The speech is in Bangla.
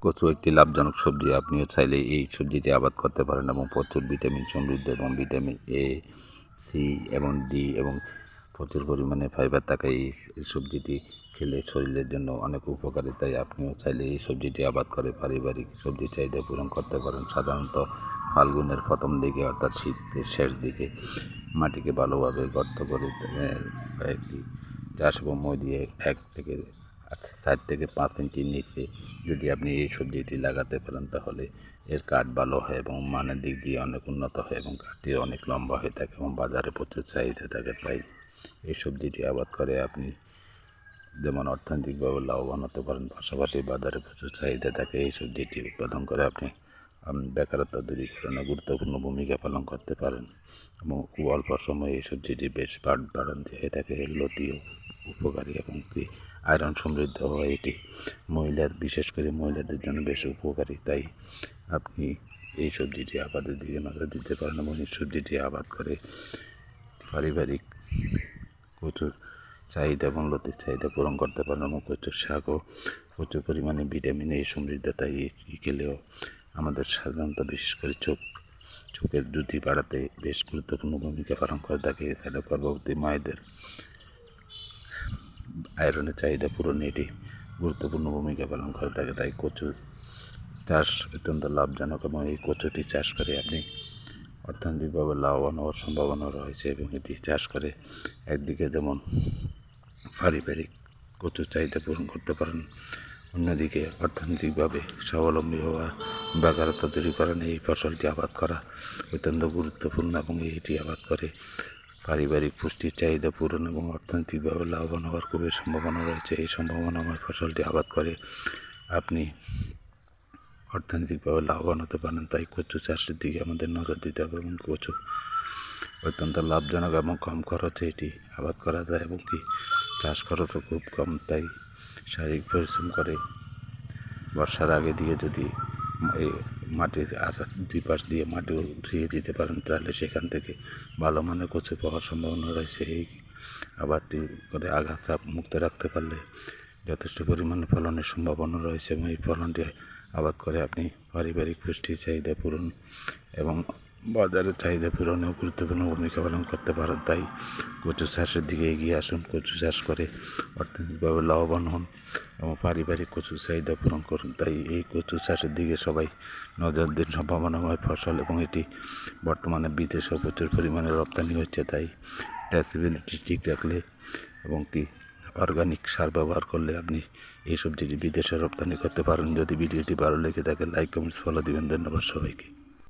কচু একটি লাভজনক সবজি। আপনিও চাইলে এই সবজিটি আবাদ করতে পারেন এবং প্রচুর ভিটামিন সমৃদ্ধ এবং ভিটামিন এ, সি এবং ডি এবং প্রচুর পরিমাণে ফাইবার থাকে। এই সবজিটি খেলে শরীরের জন্য অনেক উপকারী, তাই আপনিও চাইলে এই সবজিটি আবাদ করে পারিবারিক সবজির চাহিদা পূরণ করতে পারেন। সাধারণত ফাল্গুনের প্রথম দিকে অর্থাৎ শীতের শেষ দিকে মাটিকে ভালোভাবে গর্ত করে একটি চাষ এবং মই দিয়ে 4 থেকে 5 ইঞ্চির নিচে যদি আপনি এই সবজিটি লাগাতে পারেন তাহলে এর কাঠ ভালো হয় এবং মানের দিক দিয়ে অনেক উন্নত হয় এবং কাঠটি অনেক লম্বা হয়ে থাকে এবং বাজারে প্রচুর চাহিদা থাকে। তাই এই সবজিটি আবাদ করে আপনি যেমন অর্থনৈতিকভাবে লাভবান হতে পারেন, পাশাপাশি বাজারে প্রচুর চাহিদা থাকে। এই সবজিটি উৎপাদন করে আপনি বেকারত্ব দূরীকরণে গুরুত্বপূর্ণ ভূমিকা পালন করতে পারেন এবং খুব অল্প সময়ে এই সবজিটি বেশ বাড়ান্তি হয়ে থাকে। লতিও উপকারী এবং কি আয়রন সমৃদ্ধ হয় এটি বিশেষ করে মহিলাদের জন্য বেশ উপকারী। তাই আপনি এই সবজিটি আবাদের দিকে নজর দিতে পারেন এবং এই সবজিটি আবাদ করে পারিবারিক প্রচুর চাহিদা এবং লতির চাহিদা পূরণ করতে পারেন এবং কচুর শাকও প্রচুর পরিমাণে ভিটামিন এ সমৃদ্ধ। তাই খেলেও আমাদের সাধারণত বিশেষ করে চোখের জ্যোতি বাড়াতে বেশ গুরুত্বপূর্ণ ভূমিকা পালন করে থাকে। এছাড়া গর্ভবতী মায়েদের আয়রনের চাহিদা পূরণে এটি গুরুত্বপূর্ণ ভূমিকা পালন করে থাকে। তাই কচু চাষ অত্যন্ত লাভজনক এবং এই কচুটি চাষ করে আপনি অর্থনৈতিকভাবে লাভবান হওয়ার সম্ভাবনা রয়েছে এবং এটি চাষ করে একদিকে যেমন পারিবারিক কচুর চাহিদা পূরণ করতে পারেন, অন্যদিকে অর্থনৈতিকভাবে স্বাবলম্বী হওয়া, বেকারত্ব দূরীকরণে এই ফসলটি আবাদ করা অত্যন্ত গুরুত্বপূর্ণ এবং এটি আবাদ করে পারিবারিক পুষ্টির চাহিদা পূরণ এবং অর্থনৈতিকভাবে লাভবান হওয়ার খুবই সম্ভাবনা রয়েছে। এই সম্ভাবনাময় ফসলটি আবাদ করে আপনি অর্থনৈতিকভাবে লাভবান হতে পারেন। তাই কচু চাষের দিকে আমাদের নজর দিতে হবে এবং কচু অত্যন্ত লাভজনক এবং কম খরচে এটি আবাদ করা যায় এবং কি চাষ খরচও খুব কম। তাই শারীরিক পরিশ্রম করে বর্ষার আগে দিয়ে যদি এই মাটির আর 2 পাশ দিয়ে মাটি ধুয়ে দিতে পারেন তাহলে সেখান থেকে ভালো মানের কচু পাওয়ার সম্ভাবনা রয়েছে। এই আবাদটি করে আগাছা মুক্ত রাখতে পারলে যথেষ্ট পরিমাণে ফলনের সম্ভাবনা রয়েছে এবং এই ফলনটি আবাদ করে আপনি পারিবারিক পুষ্টির চাহিদা পূরণ এবং বাজারের চাহিদা পূরণেও গুরুত্বপূর্ণ ভূমিকা পালন করতে পারেন। তাই কচু চাষের দিকে এগিয়ে আসুন, কচু চাষ করে অর্থনৈতিকভাবে লাভবান হন এবং পারিবারিক কচু চাহিদা পূরণ করুন। তাই এই কচু চাষের দিকে সবাই নজর দিন। সম্ভাবনাময় ফসল এবং এটি বর্তমানে বিদেশেও প্রচুর পরিমাণে রপ্তানি হচ্ছে। তাই ট্রেসিবিলিটি ঠিক রাখলে এবং কি অর্গানিক সার ব্যবহার করলে আপনি এই সবজিটি বিদেশে রপ্তানি করতে পারেন। যদি ভিডিওটি ভালো লেগে থাকে লাইক, কমেন্টস, ফলো দিবেন। ধন্যবাদ সবাইকে।